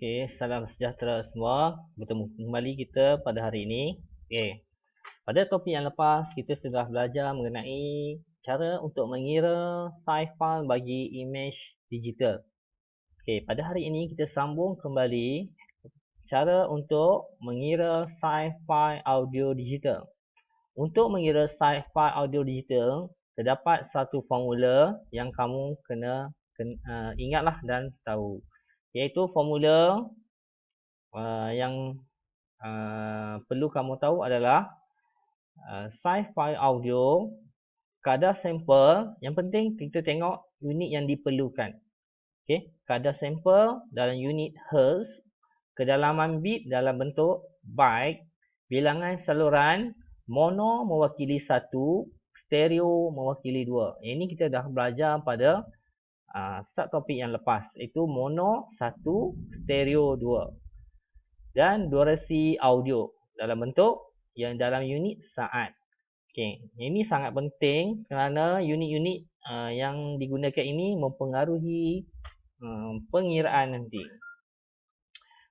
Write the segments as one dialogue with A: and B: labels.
A: Okey, salam sejahtera semua. Bertemu kembali kita pada hari ini. Okey. Pada topik yang lepas, kita sudah belajar mengenai cara untuk mengira size file bagi image digital. Okey, pada hari ini kita sambung kembali cara untuk mengira size file audio digital. Untuk mengira size file audio digital, terdapat satu formula yang kamu kena ingatlah dan tahu. Iaitu formula yang perlu kamu tahu adalah size file audio, kadar sampel. Yang penting kita tengok unit yang diperlukan. Okey, kadar sampel dalam unit hertz, kedalaman bit dalam bentuk byte, bilangan saluran mono mewakili 1, stereo mewakili 2. Ini kita dah belajar pada subtopik yang lepas, iaitu mono 1, stereo 2. Dan durasi audio dalam bentuk yang dalam unit saat. Okey, ini sangat penting kerana unit-unit yang digunakan ini mempengaruhi pengiraan nanti.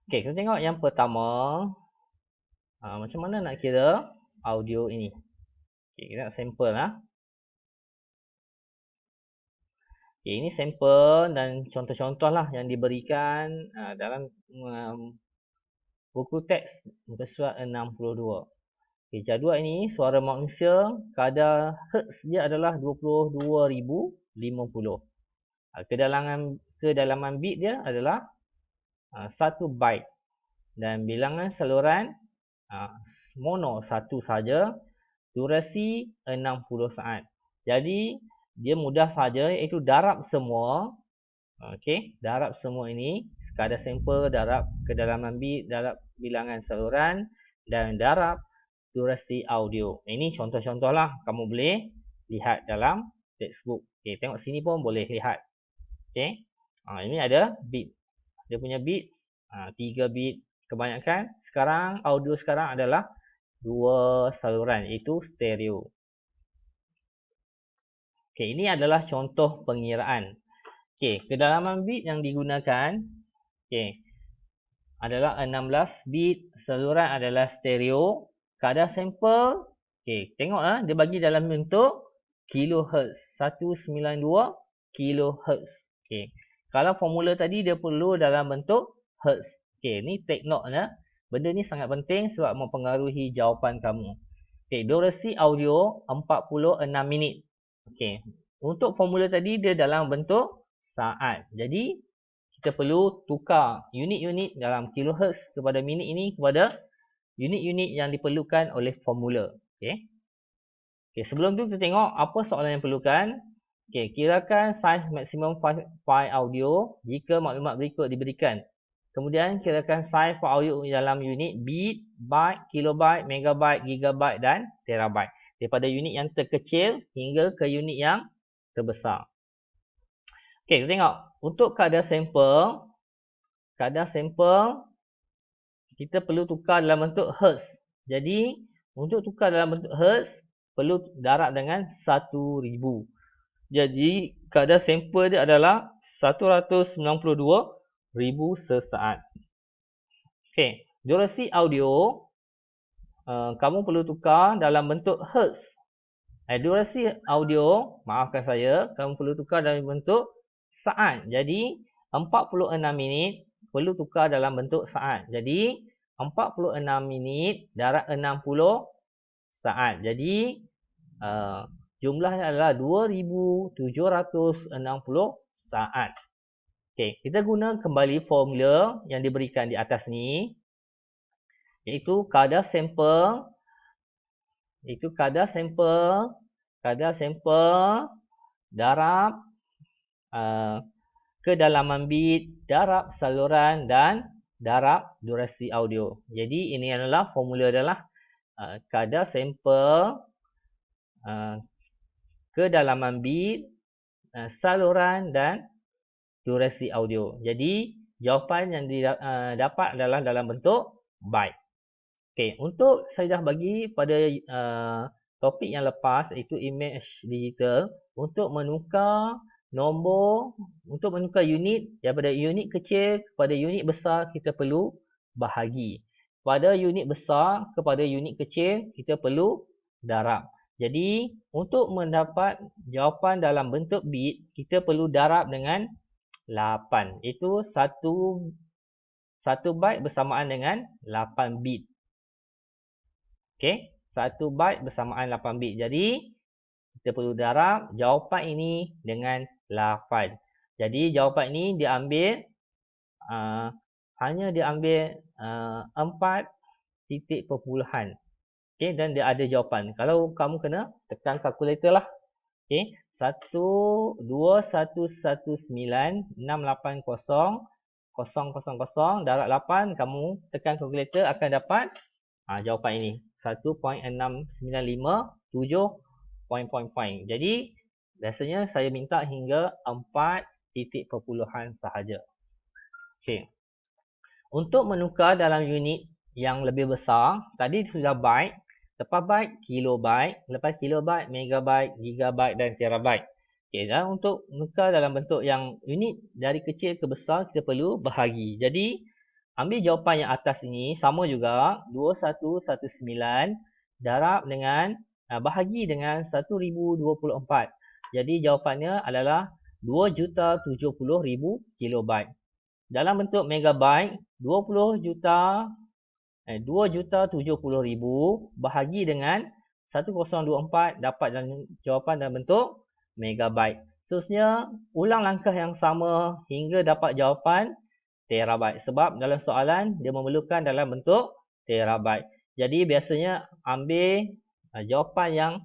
A: Okey, kita tengok yang pertama. Macam mana nak kira audio ini. Okey, kita nak sampel lah. Okey, ini sampel dan contoh-contoh lah yang diberikan dalam buku teks muka surat 62. Okay, jadual ini suara manusia, kadar hertz dia adalah 22,050. Kedalaman bit dia adalah 1 byte. Dan bilangan saluran mono 1 saja, durasi 60 saat. Jadi dia mudah saja, iaitu darab semua. Okey, darab semua ini, kadar sampel, darab kedalaman bit, darab bilangan saluran dan darab durasi audio. Ini contoh-contoh lah, kamu boleh lihat dalam textbook. Okey, tengok sini pun boleh lihat. Okey. Ini ada bit. Dia punya bit 3 bit kebanyakan. Sekarang audio sekarang adalah 2 saluran, iaitu stereo. Okey, ini adalah contoh pengiraan. Okey, kedalaman bit yang digunakan adalah 16 bit, saluran adalah stereo, kadar sampel, tengok dia bagi dalam bentuk kilohertz, 192 kilohertz. Kalau formula tadi dia perlu dalam bentuk hertz. Ni take note ya. Benda ni sangat penting sebab mempengaruhi jawapan kamu. Durasi audio 46 minit. Untuk formula tadi dia dalam bentuk saat. Jadi kita perlu tukar unit-unit dalam kilohertz kepada minit ini kepada unit-unit yang diperlukan oleh formula. Sebelum tu kita tengok apa soalan yang perlukan. Kirakan saiz maksimum file audio jika maklumat berikut diberikan. Kemudian kirakan saiz file audio dalam unit bit, byte, kilobyte, megabyte, gigabyte dan terabyte. Daripada unit yang terkecil hingga ke unit yang terbesar. Kita tengok untuk kadar sampel kita perlu tukar dalam bentuk hertz. Jadi untuk tukar dalam bentuk hertz perlu darab dengan 1000. Jadi kadar sampel dia adalah 192,000 sesaat. Durasi audio kamu perlu tukar dalam bentuk hertz. Durasi audio, maafkan saya, kamu perlu tukar dalam bentuk saat. Jadi 46 minit perlu tukar dalam bentuk saat. Jadi 46 minit darab 60 saat. Jadi jumlahnya adalah 2760 saat. Kita guna kembali formula yang diberikan di atas ni, iaitu kadar sampel darab kedalaman bit, darab saluran dan darab durasi audio. Jadi ini adalah formula adalah kadar sampel, kedalaman bit, saluran dan durasi audio. Jadi jawapan yang didapat adalah dalam bentuk byte. Untuk saya dah bagi pada topik yang lepas, iaitu image digital, untuk menukar nombor untuk menukar unit daripada unit kecil kepada unit besar kita perlu bahagi. Pada unit besar kepada unit kecil kita perlu darab. Jadi untuk mendapat jawapan dalam bentuk bit kita perlu darab dengan 8. Itu 1 byte bersamaan dengan 8 bit. Okey, 1 byte bersamaan 8 bit. Jadi kita perlu darab jawapan ini dengan 8. Jadi jawapan ini diambil hanya diambil 4 titik perpuluhan. Okey, dan dia ada jawapan. Kalau kamu kena tekan kalkulator lah. Okey, 12119680000 darab 8, kamu tekan kalkulator akan dapat jawapan ini. 1.6957 Jadi biasanya saya minta hingga 4 titik perpuluhan sahaja. Okey. Untuk menukar dalam unit yang lebih besar, tadi sudah byte, lepas byte kilobyte, lepas kilobyte megabyte, gigabyte dan terabyte. Okey, dan untuk menukar dalam bentuk yang unit dari kecil ke besar kita perlu bahagi. Jadi ambil jawapan yang atas ini sama juga 2119 darab dengan bahagi dengan 1024. Jadi jawapannya adalah 2,070,000 kilobyte. Dalam bentuk megabyte 2,070,000 bahagi dengan 1024 dapat jawapan dalam bentuk megabyte. Seterusnya ulang langkah yang sama hingga dapat jawapan terabyte. Sebab dalam soalan dia memerlukan dalam bentuk terabyte. Jadi biasanya ambil jawapan yang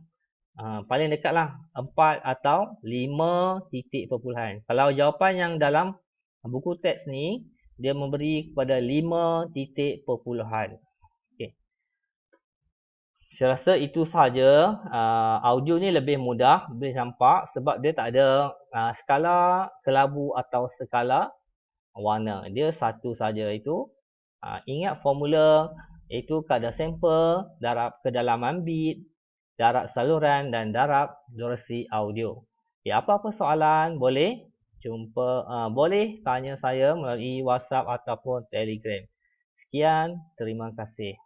A: paling dekat lah 4 atau 5 titik perpuluhan. Kalau jawapan yang dalam buku teks ni dia memberi kepada 5 titik perpuluhan. Okey. Saya rasa itu sahaja. Audio ni lebih mudah boleh nampak sebab dia tak ada skala kelabu atau skala warna. Dia satu saja itu. Ingat formula iaitu kadar sampel, darab kedalaman bit, darab saluran dan darab durasi audio. Okay, apa-apa soalan boleh boleh tanya saya melalui WhatsApp ataupun Telegram. Sekian, terima kasih.